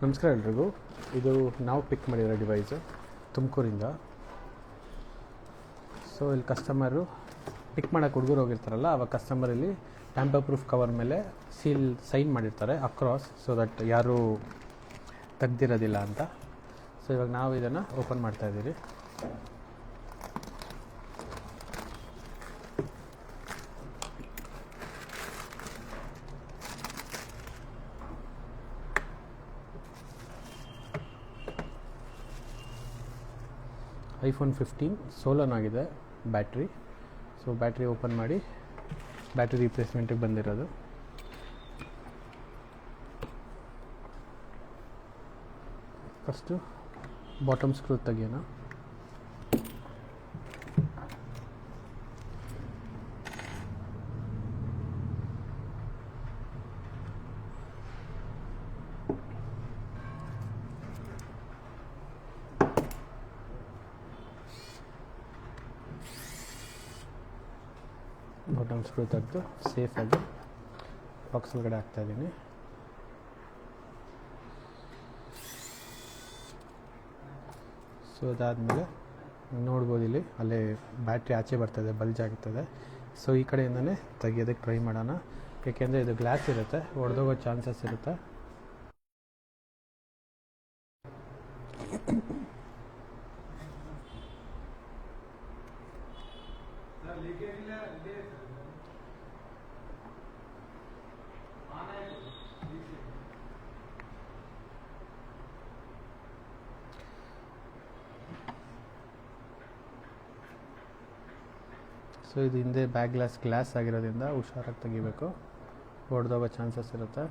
ನಮಸ್ಕಾರ ಎಲ್ರಿಗೂ. ಇದು ನಾವು ಪಿಕ್ ಮಾಡಿರೋ ಡಿವೈಸು ತುಮಕೂರಿಂದ. ಸೊ ಇಲ್ಲಿ ಕಸ್ಟಮರು ಪಿಕ್ ಮಾಡೋಕ್ಕೆ ಹುಡುಗರು ಹೋಗಿರ್ತಾರಲ್ಲ, ಆವಾಗ ಕಸ್ಟಮರಲ್ಲಿ ಟ್ಯಾಂಪರ್ ಪ್ರೂಫ್ ಕವರ್ ಮೇಲೆ ಸೈನ್ ಮಾಡಿರ್ತಾರೆ ಅಕ್ರಾಸ್, ಸೊ ದಟ್ ಯಾರೂ ತೆಗ್ದಿರೋದಿಲ್ಲ ಅಂತ. ಸೊ ಇವಾಗ ನಾವು ಇದನ್ನು ಓಪನ್ ಮಾಡ್ತಾಯಿದ್ದೀವಿ. iPhone 15 ಸೋಲನ್ ಆಗಿದೆ ಬ್ಯಾಟ್ರಿ. ಸೊ ಬ್ಯಾಟ್ರಿ ಓಪನ್ ಮಾಡಿ ಬ್ಯಾಟ್ರಿ ರಿಪ್ಲೇಸ್ಮೆಂಟಿಗೆ ಬಂದಿರೋದು. ಫಸ್ಟು ಬಾಟಮ್ ಸ್ಕ್ರೂ ತೆಗಿಯೋಣ. ಬಾಟಮ್ ಸ್ಕ್ರೂ ತೆಗೆದು ಸೇಫಾಗಿ ಬಾಕ್ಸ್ ಒಳಗಡೆ ಹಾಕ್ತಾಯಿದ್ದೀನಿ. ಸೊ ಅದಾದಮೇಲೆ ನೋಡ್ಬೋದು, ಇಲ್ಲಿ ಅಲ್ಲೇ ಬ್ಯಾಟ್ರಿ ಆಚೆ ಬರ್ತದೆ, ಬಲ್ಜ್ ಆಗುತ್ತದೆ. ಸೊ ಈ ಕಡೆಯಿಂದನೇ ತೆಗಿಯೋದಕ್ಕೆ ಟ್ರೈ ಮಾಡೋಣ, ಏಕೆಂದರೆ ಇದು ಗ್ಲಾಸ್ ಇರುತ್ತೆ, ಒಡೆದೋಗೋ ಚಾನ್ಸಸ್ ಇರುತ್ತೆ. ಸೊ ಇದು ಹಿಂದೆ ಬ್ಯಾಕ್ ಗ್ಲಾಸ್ ಆಗಿರೋದ್ರಿಂದ ಹುಷಾರಾಗಿ ತೆಗಿಬೇಕು, ಹೊಡೆದೋಗೋ ಚಾನ್ಸಸ್ ಇರುತ್ತೆ.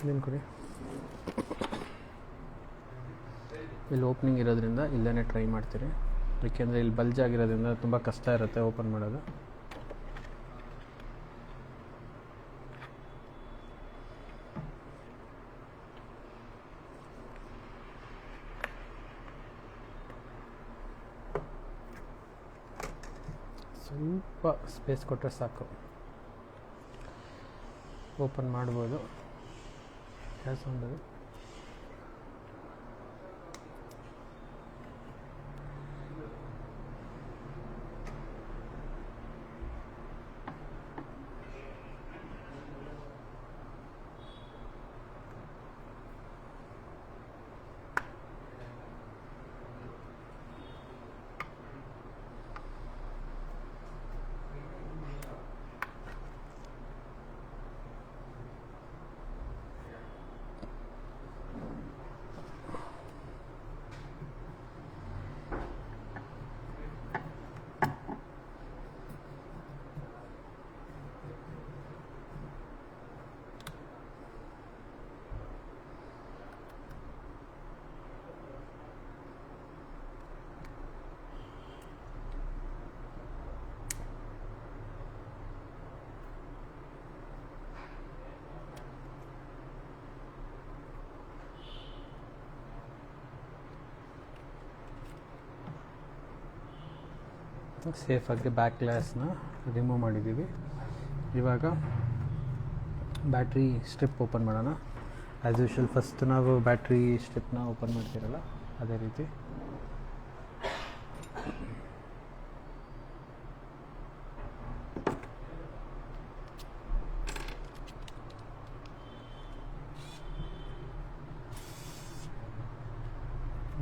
ಇದನ್ನು ಕೊಡಿ. ಇಲ್ಲಿ ಓಪನಿಂಗ್ ಇರೋದ್ರಿಂದ ಇಲ್ಲೇ ಟ್ರೈ ಮಾಡ್ತೀರಿ, ಏಕೆಂದರೆ ಇಲ್ಲಿ ಬಲ್ಜ್ ಆಗಿರೋದ್ರಿಂದ ತುಂಬ ಕಷ್ಟ ಇರುತ್ತೆ ಓಪನ್ ಮಾಡೋದು. ಸ್ವಲ್ಪ ಸ್ಪೇಸ್ ಕೊಟ್ಟರೆ ಸಾಕು, ಓಪನ್ ಮಾಡ್ಬೋದು. ಗ್ಯಾಸ್ ಹೊಂಡದು ಸೇಫಾಗಿ ಬ್ಯಾಕ್ ಗ್ಲಾಸ್ನ ರಿಮೂವ್ ಮಾಡಿದ್ದೀವಿ. ಇವಾಗ ಬ್ಯಾಟ್ರಿ ಸ್ಟ್ರಿಪ್ ಓಪನ್ ಮಾಡೋಣ. ಆ್ಯಸ್ ಯೂಶ್ವಲ್ ಫಸ್ಟ್ ನಾವು ಬ್ಯಾಟ್ರಿ ಸ್ಟ್ರಿಪ್ನ ಓಪನ್ ಮಾಡ್ತಿರಲ್ಲ ಅದೇ ರೀತಿ.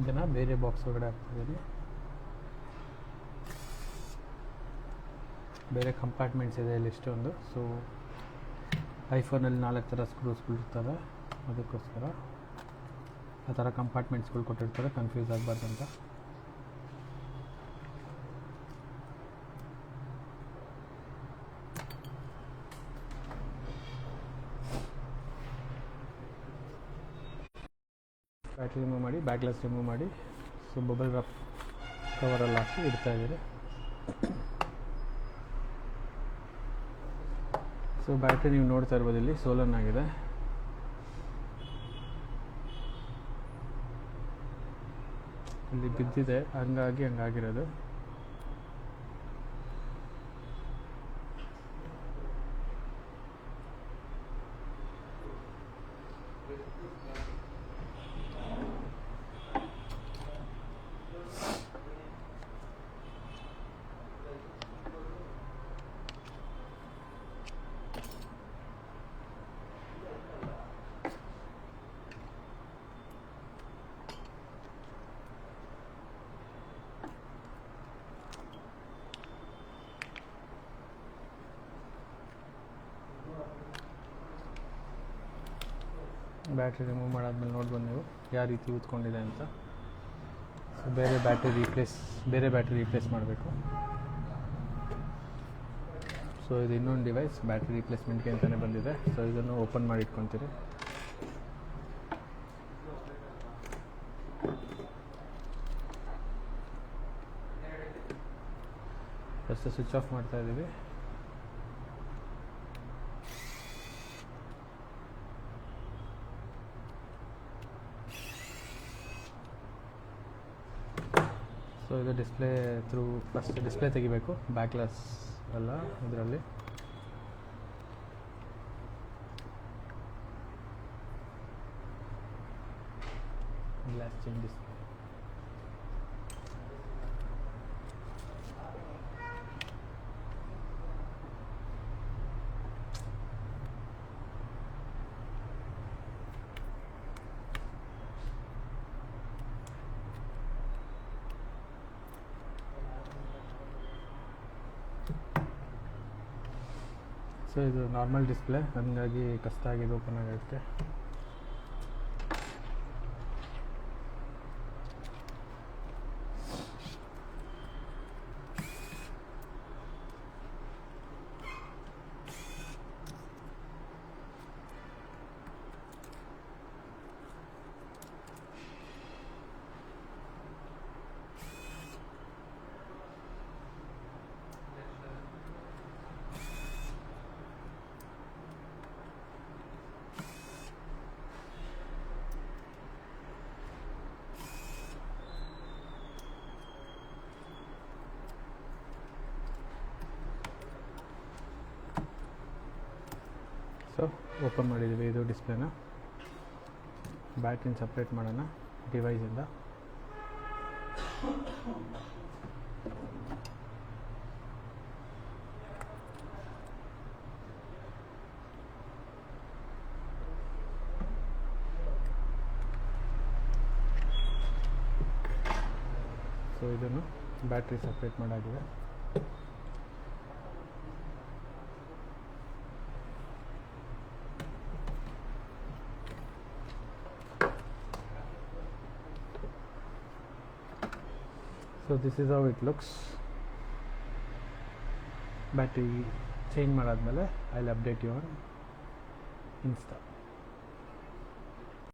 ಇದನ್ನು ಬೇರೆ ಬಾಕ್ಸ್ ಒಳಗಡೆ ಹಾಕ್ತಿದ್ದೀನಿ. ಬೇರೆ ಕಂಪಾರ್ಟ್ಮೆಂಟ್ಸ್ ಇದೆ ಇಲ್ಲಿ ಇಷ್ಟೊಂದು. ಸೊ ಐಫೋನಲ್ಲಿ 4 ಥರ ಸ್ಕ್ರೂಸ್ಗಳಿರ್ತವೆ, ಅದಕ್ಕೋಸ್ಕರ ಆ ಥರ ಕಂಪಾರ್ಟ್ಮೆಂಟ್ಸ್ಗಳು ಕೊಟ್ಟಿರ್ತಾರೆ, ಕನ್ಫ್ಯೂಸ್ ಆಗಬಾರ್ದಂತ. ಬ್ಯಾಟ್ರಿ ರಿಮೂವ್ ಮಾಡಿ, ಬ್ಯಾಕ್ ಗ್ಲಾಸ್ ರಿಮೂವ್ ಮಾಡಿ, ಸೊ ಬಬಲ್ ರಫ್ ಕವರಲ್ಲಿ ಹಾಕಿ ಇಡ್ತಾಯಿದ್ದೀರಿ. ಸೊ ಬ್ಯಾಟ್ರಿ ನೀವು ನೋಡ್ತಾ ಇರ್ಬೋದು, ಇಲ್ಲಿ ಸೋಲನ್ ಆಗಿದೆ. ಇಲ್ಲಿ ಬಿದ್ದಿದೆ, ಹಂಗಾಗಿ ಹಂಗಾಗಿರೋದು. ಬ್ಯಾಟ್ರಿ ರಿಮೂವ್ ಮಾಡಾದ್ಮೇಲೆ ನೋಡ್ಬೋದು ನೀವು ಯಾವ ರೀತಿ ಊದ್ಕೊಂಡಿದೆ ಅಂತ. ಸೊ ಬೇರೆ ಬ್ಯಾಟ್ರಿ ರೀಪ್ಲೇಸ್ ಮಾಡಬೇಕು. ಸೊ ಇದು ಇನ್ನೊಂದು ಡಿವೈಸ್ ಬ್ಯಾಟ್ರಿ ರೀಪ್ಲೇಸ್ಮೆಂಟ್ಗೆ ಅಂತಲೇ ಬಂದಿದೆ. ಸೊ ಇದನ್ನು ಓಪನ್ ಮಾಡಿ ಇಟ್ಕೊತೀರಿ. ಫಸ್ಟ್ ಸ್ವಿಚ್ ಆಫ್ ಮಾಡ್ತಾ ಇದ್ದೀವಿ. ಸೊ ಇದು ಡಿಸ್ಪ್ಲೇ ಫಸ್ಟ್ ಡಿಸ್ಪ್ಲೇ ತೆಗಿಬೇಕು, ಬ್ಯಾಕ್ ಗ್ಲಾಸ್ ಅಲ್ಲ ಇದರಲ್ಲಿ. Glass change display. ಸೊ ಇದು ನಾರ್ಮಲ್ ಡಿಸ್ಪ್ಲೇ, ಹಂಗಾಗಿ ಕಷ್ಟ ಆಗಿದೆ ಓಪನ್ ಆಗೋಕ್ಕೆ. ಸೊ ಓಪನ್ ಮಾಡಿದ್ದೀವಿ ಇದು ಡಿಸ್ಪ್ಲೇನ. ಬ್ಯಾಟ್ರಿನ ಸಪ್ರೇಟ್ ಮಾಡೋಣ ಡಿವೈಸಿಂದ. ಸೊ ಇದನ್ನು ಬ್ಯಾಟ್ರಿ ಸಪ್ರೇಟ್ ಮಾಡಾಗಿದೆ. So this is how it looks. Battery change ಮಾಡಾದ್ಮೇಲೆ I'll update you on Insta.